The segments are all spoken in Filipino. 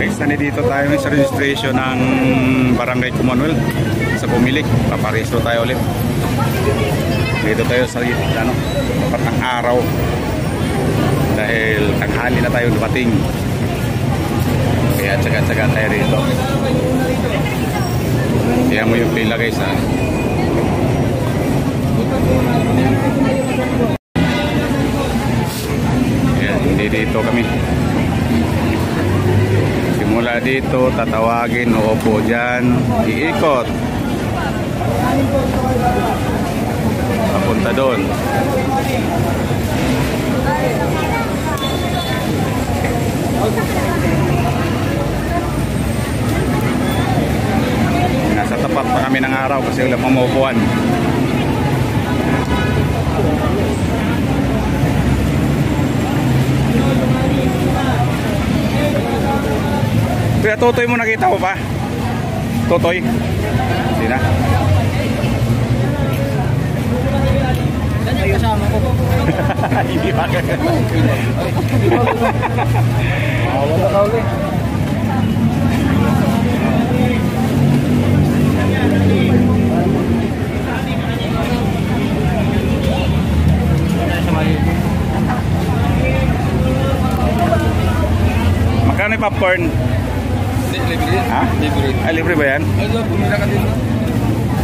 Guys, nandito tayo sa registration ng Barangay Commonwealth sa Pumilik. Paparehistro tayo ulit. Dito tayo sa patang araw dahil tanghali na tayo dumating. Kaya tsaga-tsaga tayo rito. Kaya mo yung pila guys ha. Ayan, hindi dito kami. Simula dito, tatawagin, uupo dyan, iikot. Papunta doon. Nasa tapat pa kami ng araw kasi wala pang maupuan. Kaya Totoy mo nakita ko pa? Totoy? Hindi na. Ay, kasama ko. Hindi ba ka? Wala ka ulit. Magkano yung popcorn? Libre. Ha? Libre. Ay, libre ba yan? Ay, bumila ka din.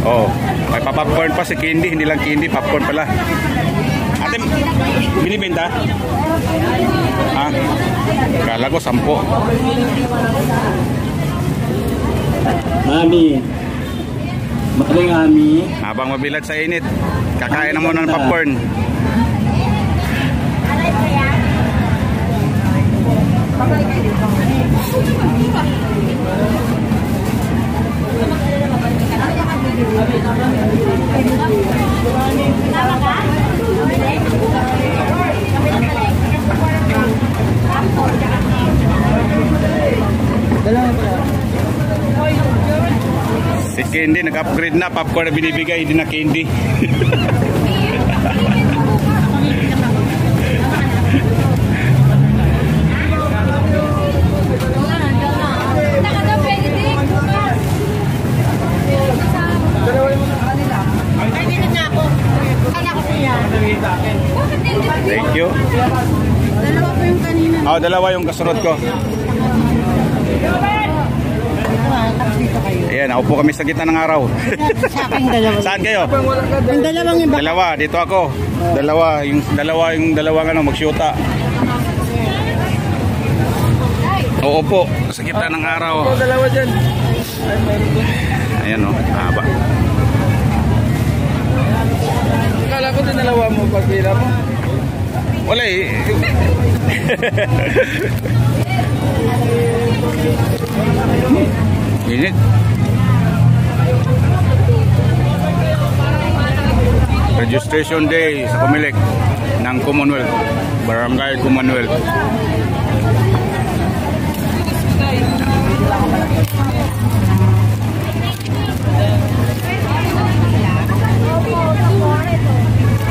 Oo. May popcorn pa si Candy. Hindi lang Candy, popcorn pala. Ate, binibenta? Ha? Kala ko 10. Mami. Makaling Mami. Habang mabilad sa init, kakain na muna ng popcorn. Si Candy nag-upgrade na, popcorn na binibigay, hindi na Candy. Thank you. Dalawa po yung kanina. Oh, dalawa yung kasunod ko. Ayan, naupo kami sa gitna ng araw. Sa akin dalawa. Saan kayo? Yung dalawang iba. Dalawa, dito ako. Yung dalawang magsyuta. Oo po, sa gitna ng araw. Dalawa dyan. Ayan o, haba. Akala ko din dalawa mo pagpila mo. Wala eh. Init. Registration day sa Pumilik ng Commonwealth, Barangay Commonwealth.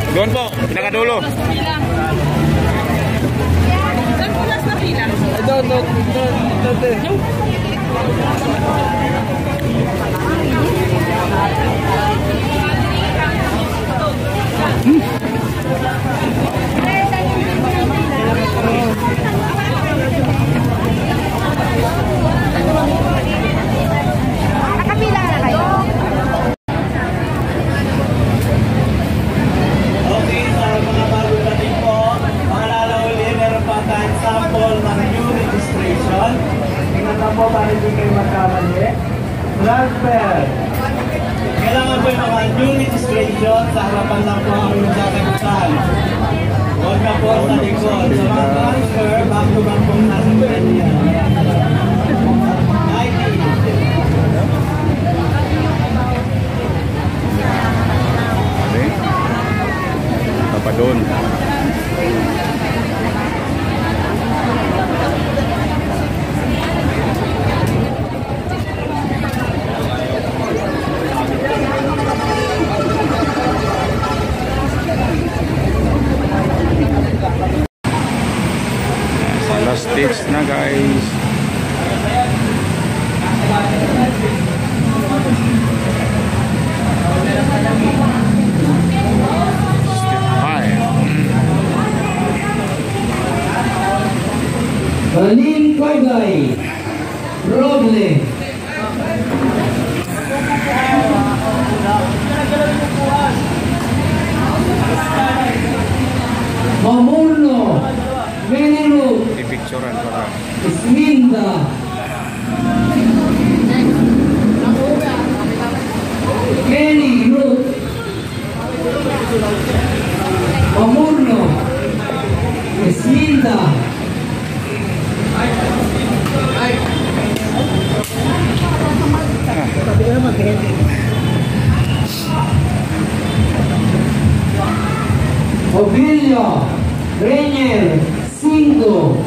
Doon po, pinakadulo. Saan po last na pila? Doon. Nakapila na kayo? Okay, sa mga bago natin po, mga lalawali, meron pa tayong sample ng new registration. Tingnan na po para hindi kayo magkamali. Transfer. Kailangan po yung mga new registration sa harapan lang po ang yung sasagutan. Huwag na po sa likod. Sa mga transfer, back to back po sasagutan niya. Pa doon. Last stage na guys. Kogay Roble. Mamurno Menero Ipicturean para. Isminda. Kenny Group. Mamurno Isminda. Ovilio Reñer 5.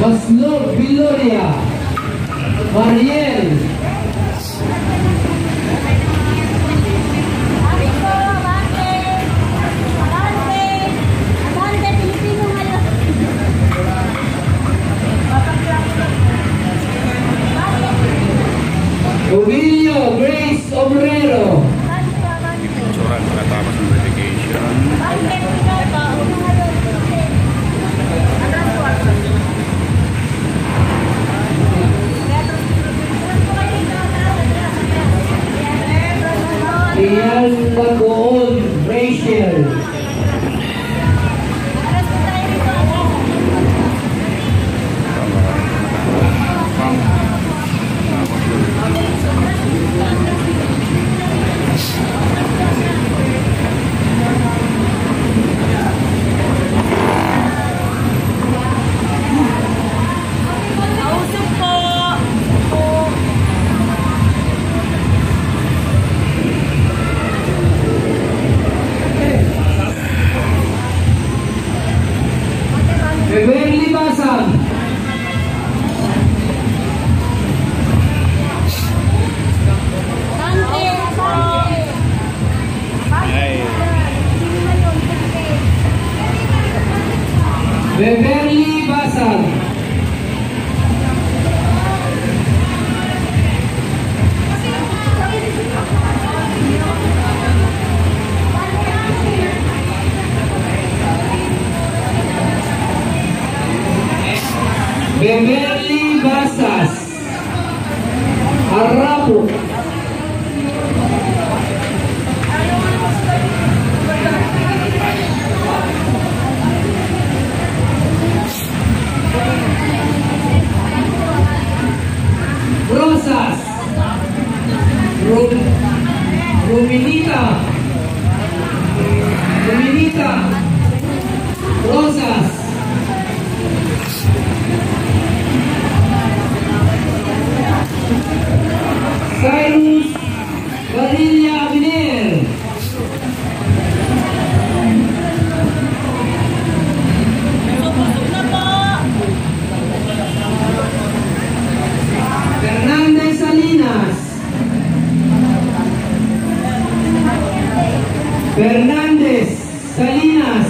Waslog Viloria Mariel. Ovilio Grace Obrero. Ipicturean pagkatapos ng verification. Ian Lagoon Rachel. Beverly Basang. Ay, Beverly Basang. Beverly Basas. Arapo. Rosas. Ruminita. Rosas. Cyrus Garilla Abiner. Fernandez Salinas. Fernandez Salinas.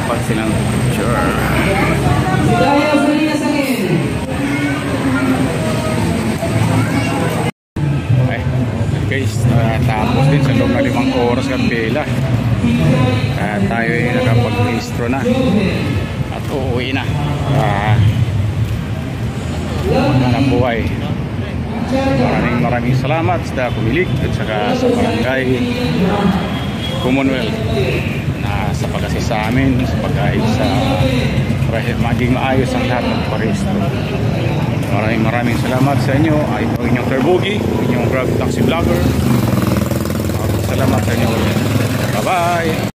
apat silang picture. Sidayaw Salinas again. Ay, guys, tapos din sa loob na 5 oras ang pila. Tayo ay nakapag-registro na at uuwi na. Magandang buhay. Maraming salamat sa Kumilig at saka sa Barangay Commonwealth na sa pag-assist sa amin, sa pag-guide sa maging maayos ang lahat ng parehistro. Maraming salamat sa inyo. Ay ito inyong Terbugi, inyong Grab Taxi Vlogger. Salamat sa inyo. Bye bye.